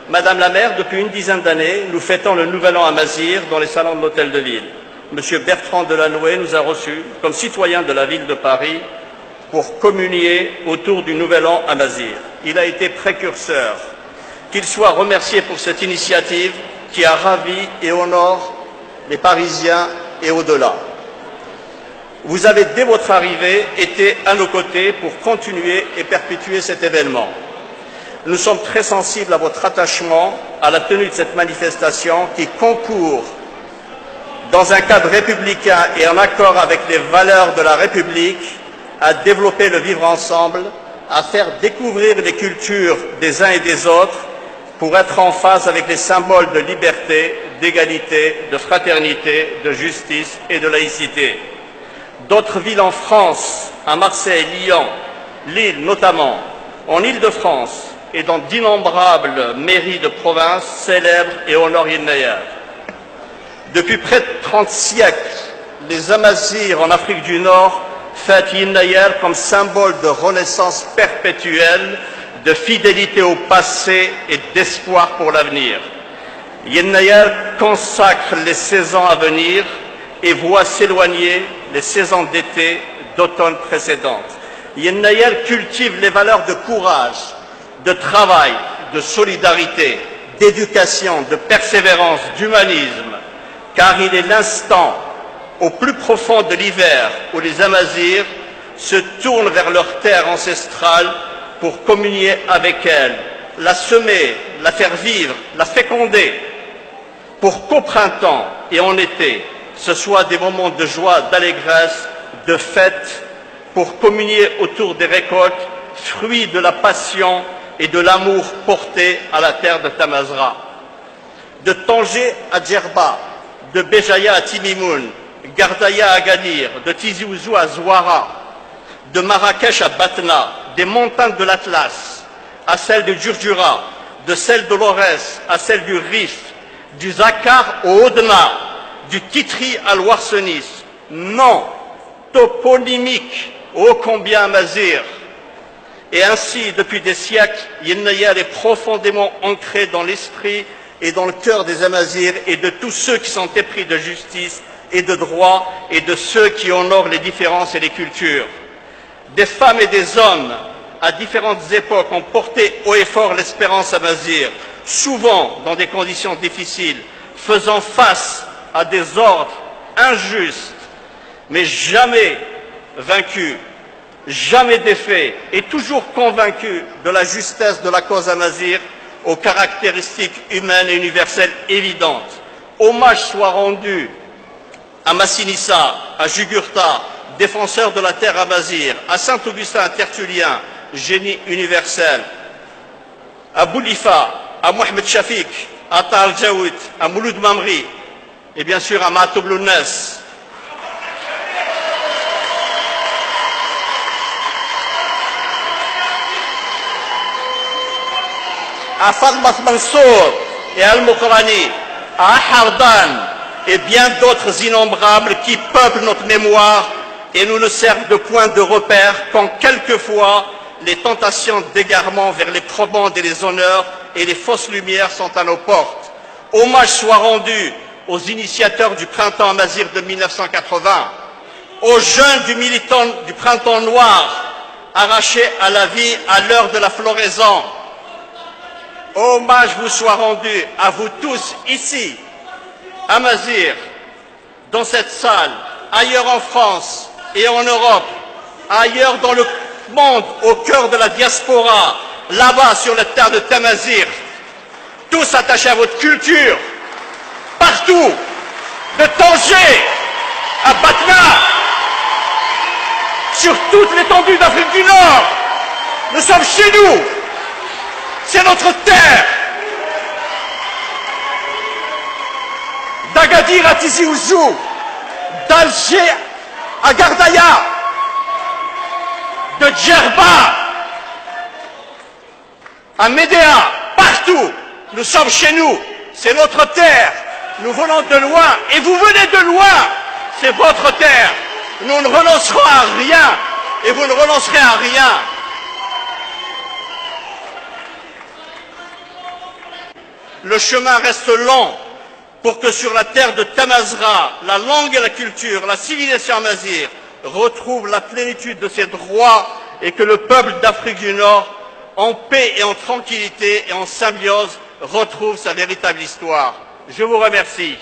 Madame la maire, depuis une dizaine d'années, nous fêtons le Nouvel An à Mazires dans les salons de l'Hôtel de Ville. Monsieur Bertrand Delanoë nous a reçus comme citoyens de la ville de Paris pour communier autour du Nouvel An à Mazires. Il a été précurseur. Qu'il soit remercié pour cette initiative qui a ravi et honore les Parisiens et au-delà. Vous avez, dès votre arrivée, été à nos côtés pour continuer et perpétuer cet événement. Nous sommes très sensibles à votre attachement à la tenue de cette manifestation qui concourt, dans un cadre républicain et en accord avec les valeurs de la République, à développer le vivre ensemble, à faire découvrir les cultures des uns et des autres pour être en phase avec les symboles de liberté, d'égalité, de fraternité, de justice et de laïcité. D'autres villes en France, à Marseille, Lyon, Lille notamment, en Île-de-France et dans d'innombrables mairies de province célèbrent et honorent Yen Nayar. Depuis près de 30 siècles, les Amazirs en Afrique du Nord fêtent Yen Nayar comme symbole de renaissance perpétuelle, de fidélité au passé et d'espoir pour l'avenir. Yen Nayar consacre les saisons à venir et voit s'éloigner les saisons d'été, d'automne précédentes. Yen Nayar cultive les valeurs de courage, de travail, de solidarité, d'éducation, de persévérance, d'humanisme, car il est l'instant au plus profond de l'hiver où les Amazirs se tournent vers leur terre ancestrale pour communier avec elle, la semer, la faire vivre, la féconder, pour qu'au printemps et en été, ce soit des moments de joie, d'allégresse, de fête, pour communier autour des récoltes, fruits de la passion et de l'amour porté à la terre de Tamazra. De Tanger à Djerba, de Béjaïa à Timimoun, Gardaïa à Gadir, de Tizi Ouzou à Zouara, de Marrakech à Batna, des montagnes de l'Atlas à celles du Djurdjura, de celles de l'Aurès à celles du Rif, du Zakar au Audenar, du Titri à l'Ouarsenis. Non, toponymique, ô combien Amazir. Et ainsi, depuis des siècles, Yen Nayar est profondément ancré dans l'esprit et dans le cœur des Amazirs et de tous ceux qui sont épris de justice et de droit et de ceux qui honorent les différences et les cultures. Des femmes et des hommes, à différentes époques, ont porté haut et fort l'espérance amazir, souvent dans des conditions difficiles, faisant face à des ordres injustes, mais jamais vaincus, jamais défaits et toujours convaincus de la justesse de la cause amazir aux caractéristiques humaines et universelles évidentes. Hommage soit rendu à Massinissa, à Jugurtha, défenseur de la terre amazir, à Saint-Augustin Tertullien, génie universel, à Boulifa, à Mohamed Shafik, à Tal Jaoud, à Mouloud Mamri, et bien sûr à Matoub Lounès. À Fatma Mansour et à Al-Mokrani, à Hardan et bien d'autres innombrables qui peuplent notre mémoire et nous ne servent de point de repère quand quelquefois les tentations d'égarement vers les probandes et les honneurs et les fausses lumières sont à nos portes. Hommage soit rendu aux initiateurs du printemps amazir de 1980, aux jeunes du printemps noir arrachés à la vie à l'heure de la floraison. Hommage vous soit rendu à vous tous ici, à Mazir, dans cette salle, ailleurs en France et en Europe, ailleurs dans le monde, au cœur de la diaspora, là-bas sur la terre de Tamazir, tous attachés à votre culture, partout, de Tanger à Batna, sur toute l'étendue d'Afrique du Nord. Nous sommes chez nous, c'est notre terre. D'Agadir à Tizi Ouzou, d'Alger à Gardaïa, de Djerba à Médéa, partout, nous sommes chez nous, c'est notre terre, nous venons de loin et vous venez de loin, c'est votre terre, nous ne renoncerons à rien et vous ne renoncerez à rien. le chemin reste long pour que sur la terre de Tamazra, la langue et la culture, la civilisation amazigh retrouvent la plénitude de ses droits et que le peuple d'Afrique du Nord, en paix et en tranquillité et en symbiose, retrouve sa véritable histoire. Je vous remercie.